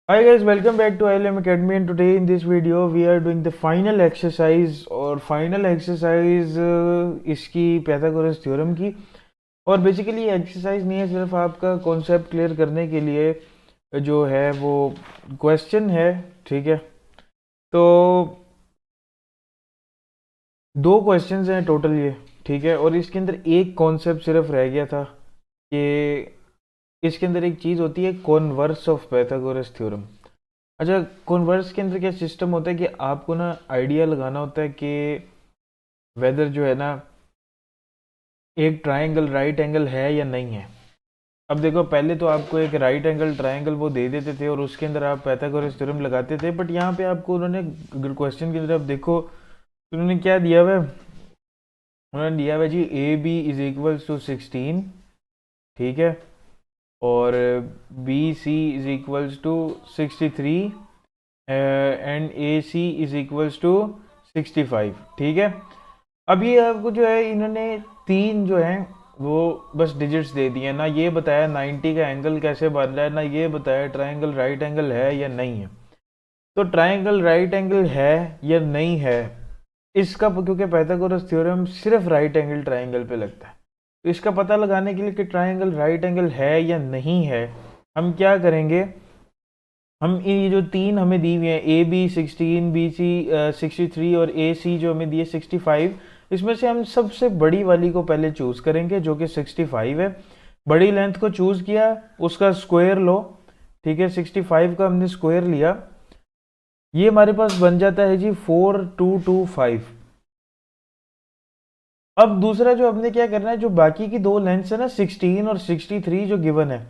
Hi guys, welcome back to ILM Academy, and today in this video we are doing the final exercise और final exercise इसकी Pythagoras theorem की। और basically ये exercise नहीं है, सिर्फ आपका कॉन्सेप्ट क्लियर करने के लिए जो है वो क्वेश्चन है। ठीक है, तो दो क्वेश्चंस हैं टोटल ये। ठीक है, और इसके अंदर एक कॉन्सेप्ट सिर्फ रह गया था कि इसके अंदर एक चीज़ होती है कॉन्वर्स ऑफ पैथागोरस थ्योरम। अच्छा, कॉन्वर्स के अंदर क्या सिस्टम होता है कि आपको ना आइडिया लगाना होता है कि वेदर जो है ना एक ट्रायंगल राइट एंगल है या नहीं है। अब देखो, पहले तो आपको एक राइट एंगल ट्रायंगल वो दे देते थे और उसके अंदर आप पाइथागोरस थ्योरम लगाते थे, बट यहाँ पे आपको उन्होंने क्वेश्चन की तरफ देखो तो उन्होंने क्या दिया हुआ है। उन्होंने दिया हुआ है जी A B is equals to 16। ठीक है, और B C is equals to 63 and A C is equals to 65। ठीक है, अब ये आपको जो है इन्होंने तीन जो है वो बस डिजिट्स दे दिए, ना ये बताया 90 का एंगल कैसे बन रहा है, ना ये बताया ट्रायंगल राइट एंगल है या नहीं है। तो ट्रायंगल राइट एंगल है या नहीं है इसका, क्योंकि पाइथागोरस थ्योरम सिर्फ राइट एंगल ट्रायंगल पे लगता है, तो इसका पता लगाने के लिए कि ट्रायंगल राइट एंगल है या नहीं है, हम क्या करेंगे। हम ये जो तीन हमें दी हुई हैं ए बी 16, बी सी 63 और ए सी जो हमें दिए 65, इसमें से हम सबसे बड़ी वाली को पहले चूज करेंगे जो कि 65 है। बड़ी लेंथ को चूज किया, उसका स्क्वायर लो। ठीक है, 65 का हमने स्क्वायर लिया, ये हमारे पास बन जाता है जी 4225। अब दूसरा जो हमने क्या करना है, जो बाकी की दो लेंथ्स है ना 16 और 63 जो गिवन है,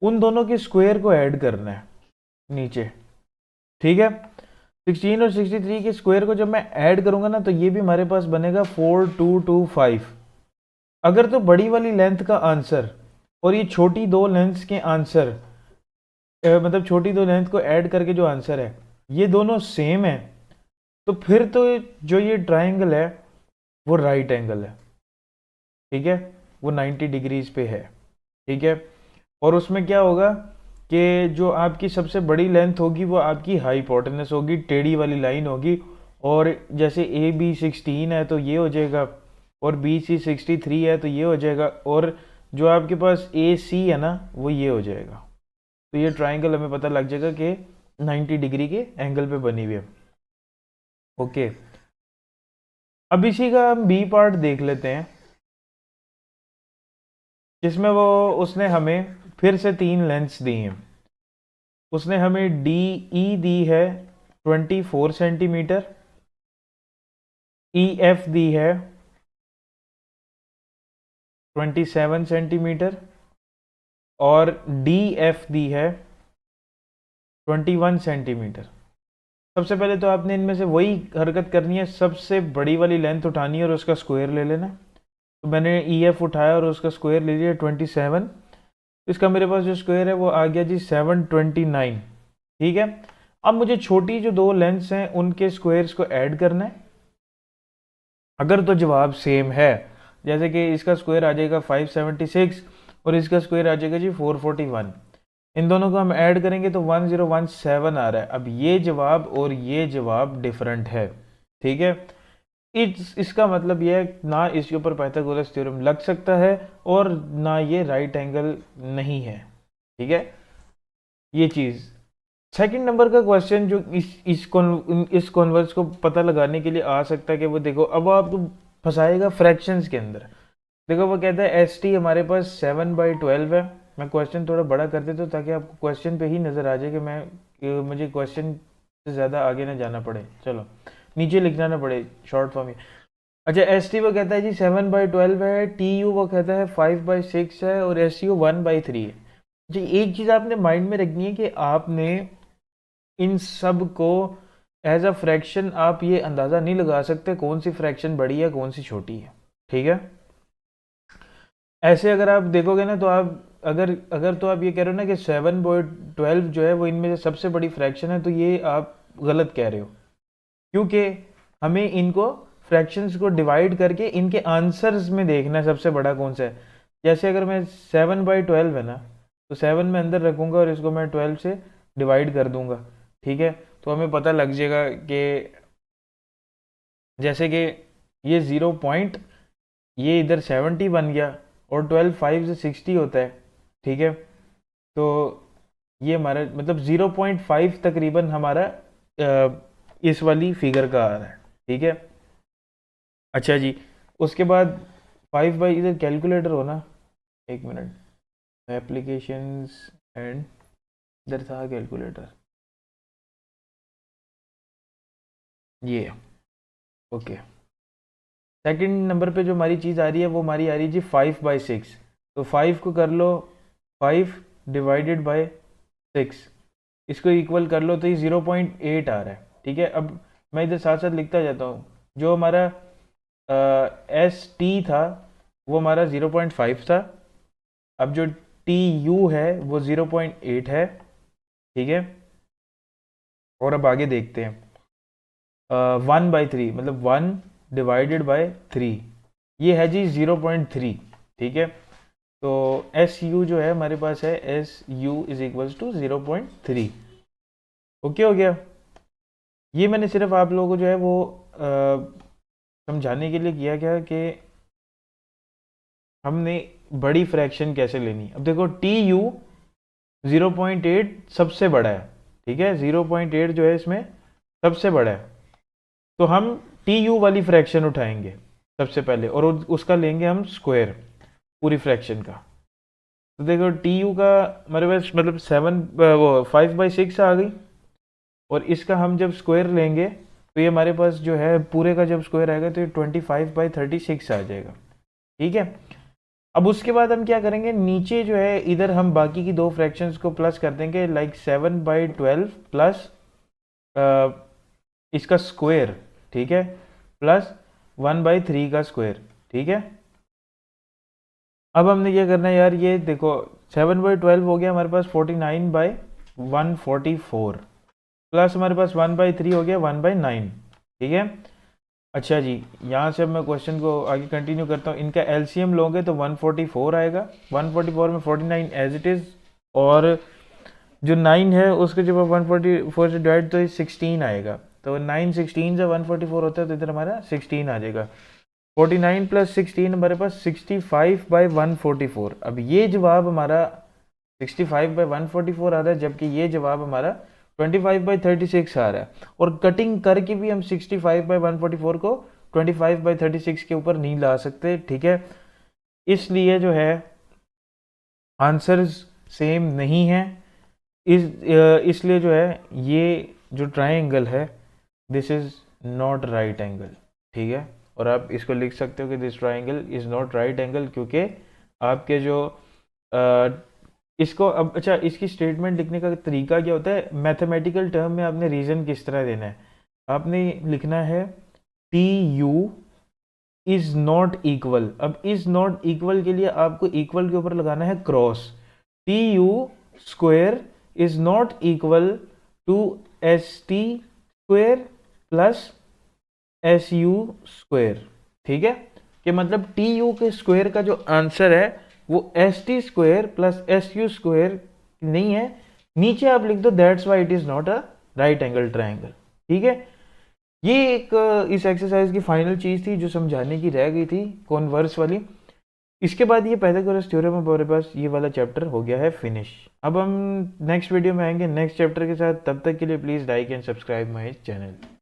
उन दोनों के स्क्वायर को ऐड करना है नीचे। ठीक है, 16 और 63 के स्क्वायर को जब मैं ऐड करूंगा ना तो ये भी हमारे पास बनेगा 4225। अगर तो बड़ी वाली लेंथ का आंसर और ये छोटी दो लेंथ्स के आंसर, मतलब छोटी दो लेंथ को ऐड करके जो आंसर है ये दोनों सेम है, तो फिर तो जो ये ट्राइंगल है वो राइट एंगल है। ठीक है, वो 90 डिग्रीज पे है। ठीक है, और उसमें क्या होगा कि जो आपकी सबसे बड़ी लेंथ होगी वो आपकी हाइपोटेनस होगी, टेढ़ी वाली लाइन होगी। और जैसे ए बी 16 है तो ये हो जाएगा, और बी सी 63 है तो ये हो जाएगा, और जो आपके पास ए सी है ना वो ये हो जाएगा। तो ये ट्राइंगल हमें पता लग जाएगा कि 90 डिग्री के एंगल पे बनी हुई है। ओके, अब इसी का हम बी पार्ट देख लेते हैं, जिसमें वो उसने हमें फिर से तीन लेंथ्स दी हैं। उसने हमें डी ई दी है 24 सेंटीमीटर, ई एफ दी है 27 सेंटीमीटर, और डी एफ दी है 21 सेंटीमीटर। सबसे पहले तो आपने इनमें से वही हरकत करनी है, सबसे बड़ी वाली लेंथ उठानी है और उसका स्क्वायर ले लेना। तो मैंने ई एफ उठाया और उसका स्क्वायर ले लिया 27। इसका मेरे पास जो स्क्वायर है वो आ गया जी 729। ठीक है, अब मुझे छोटी जो दो लेंथ्स हैं उनके स्क्वायर्स को ऐड करना है। अगर तो जवाब सेम है, जैसे कि इसका स्क्वायर आ जाएगा 576 और इसका स्क्वायर आ जाएगा जी 441, इन दोनों को हम ऐड करेंगे तो 1017 आ रहा है। अब ये जवाब और ये जवाब डिफरेंट है। ठीक है, इसका मतलब यह है ना इसके ऊपर पाइथागोरस थ्योरम लग सकता है और ना ये राइट एंगल नहीं है। ठीक है, ये चीज। सेकंड नंबर का क्वेश्चन जो इस कॉन्वर्स को पता लगाने के लिए आ सकता है कि वो देखो, अब वो आपको फंसाएगा फ्रैक्शंस के अंदर। देखो, वो कहता है एस टी हमारे पास 7/12 है। मैं क्वेश्चन थोड़ा बड़ा कर देता हूँ ताकि आपको क्वेश्चन पे ही नज़र आ जाए कि मुझे क्वेश्चन से ज़्यादा आगे ना जाना पड़े, चलो नीचे लिखना ना पड़े शॉर्ट फॉर्म में। अच्छा, एस टी वो कहता है जी 7/12 है, टी यू वो कहता है 5/6 है, और एस यू 1/3 है। जी, एक चीज़ आपने माइंड में रखनी है कि आपने इन सब को एज अ फ्रैक्शन आप ये अंदाज़ा नहीं लगा सकते कौन सी फ्रैक्शन बड़ी है कौन सी छोटी है। ठीक है, ऐसे अगर आप देखोगे ना तो आप अगर अगर तो आप ये कह रहे हो ना कि 7/12 जो है वो इनमें से सबसे बड़ी फ्रैक्शन है, तो ये आप गलत कह रहे हो, क्योंकि हमें इनको फ्रैक्शंस को डिवाइड करके इनके आंसर्स में देखना है सबसे बड़ा कौन सा है। जैसे अगर मैं 7/12 है ना, तो 7 में अंदर रखूंगा और इसको मैं 12 से डिवाइड कर दूंगा, ठीक है, तो हमें पता लग जाएगा कि जैसे कि ये 0 पॉइंट, ये इधर 70 बन गया और 12 5 से 60 होता है, ठीक है, तो ये हमारा मतलब 0.5 तकरीबन हमारा इस वाली फिगर का आ रहा है, ठीक है। अच्छा जी, उसके बाद 5 बाई, इधर कैलकुलेटर हो ना, एक मिनट, एप्लीकेशंस एंड इधर था कैलकुलेटर, ये ओके। सेकंड नंबर पे जो हमारी चीज़ आ रही है वो हमारी आ रही है जी 5/6, तो 5 को कर लो 5 डिवाइडेड बाय 6, इसको इक्वल कर लो तो ये 0.8 आ रहा है, ठीक है। अब मैं इधर साथ साथ लिखता जाता हूँ, जो हमारा एस टी था वो हमारा 0.5 था, अब जो टी यू है वो 0.8 है, ठीक है। और अब आगे देखते हैं, 1/3 मतलब 1 डिवाइडेड बाय 3, ये है जी 0.3, ठीक है। तो एस यू जो है हमारे पास है, S U is equals to 0.3, okay हो गया। ये मैंने सिर्फ आप लोगों को जो है वो समझाने के लिए किया गया कि हमने बड़ी फ्रैक्शन कैसे लेनी। अब देखो टी यू 0.8 सबसे बड़ा है, ठीक है, 0.8 जो है इसमें सबसे बड़ा है, तो हम टी यू वाली फ्रैक्शन उठाएंगे सबसे पहले और उसका लेंगे हम स्क्वायर पूरी फ्रैक्शन का। तो देखो टी यू का हमारे पास मतलब 5/6 आ गई, और इसका हम जब स्क्वायर लेंगे तो ये हमारे पास जो है पूरे का जब स्क्वायर आएगा तो ये 25/36 आ जाएगा, ठीक है। अब उसके बाद हम क्या करेंगे, नीचे जो है इधर हम बाकी की दो फ्रैक्शंस को प्लस कर देंगे, लाइक 7/12 प्लस इसका स्क्वायर, ठीक है, प्लस 1/3 का स्क्वायर, ठीक है। अब हमने क्या करना है यार, ये देखो 7/12 हो गया हमारे पास 49/144, प्लस हमारे पास 1/3 हो गया 1/9, ठीक है। अच्छा जी, यहाँ से अब मैं क्वेश्चन को आगे कंटिन्यू करता हूँ। इनका एलसीएम लोगे तो 144 आएगा, 144 में 49 एज इट इज़, और जो 9 है उसके जब 144 से डिवाइड तो 16 आएगा, तो 9 16 से 144 होता है, तो इधर हमारा 16 आ जाएगा। 49 प्लस 16 हमारे पास 65/144। अब ये जवाब हमारा 65/144 आ रहा है, जबकि ये जवाब हमारा 25/36 आ रहा है, और कटिंग करके भी हम 65/144 को 25/36 के ऊपर नहीं ला सकते, ठीक है। इसलिए जो है आंसर्स सेम नहीं है, इसलिए जो है ये जो ट्राइंगल है this is not right angle, ठीक है। और आप इसको लिख सकते हो कि this triangle is not right angle, क्योंकि आपके जो इसको अब अच्छा, इसकी स्टेटमेंट लिखने का तरीका क्या होता है, मैथमेटिकल टर्म में आपने रीजन किस तरह देना है, आपने लिखना है T U is not equal. अब इज नॉट इक्वल के लिए आपको इक्वल के ऊपर लगाना है cross, T U square is not equal to S T square plus S U square, ठीक है। कि मतलब टी यू के स्क्वायर का जो आंसर है वो S T square plus S U square नहीं है, नीचे आप लिख दो that's why it is not a right angle triangle, ठीक है। ये एक इस एक्सरसाइज की फाइनल चीज थी जो समझाने की रह गई थी, कॉन्वर्स वाली। इसके बाद ये पाइथागोरस थ्योरम हमारे पास ये वाला चैप्टर हो गया है फिनिश। अब हम नेक्स्ट वीडियो में आएंगे नेक्स्ट चैप्टर के साथ, तब तक के लिए please like and subscribe my channel.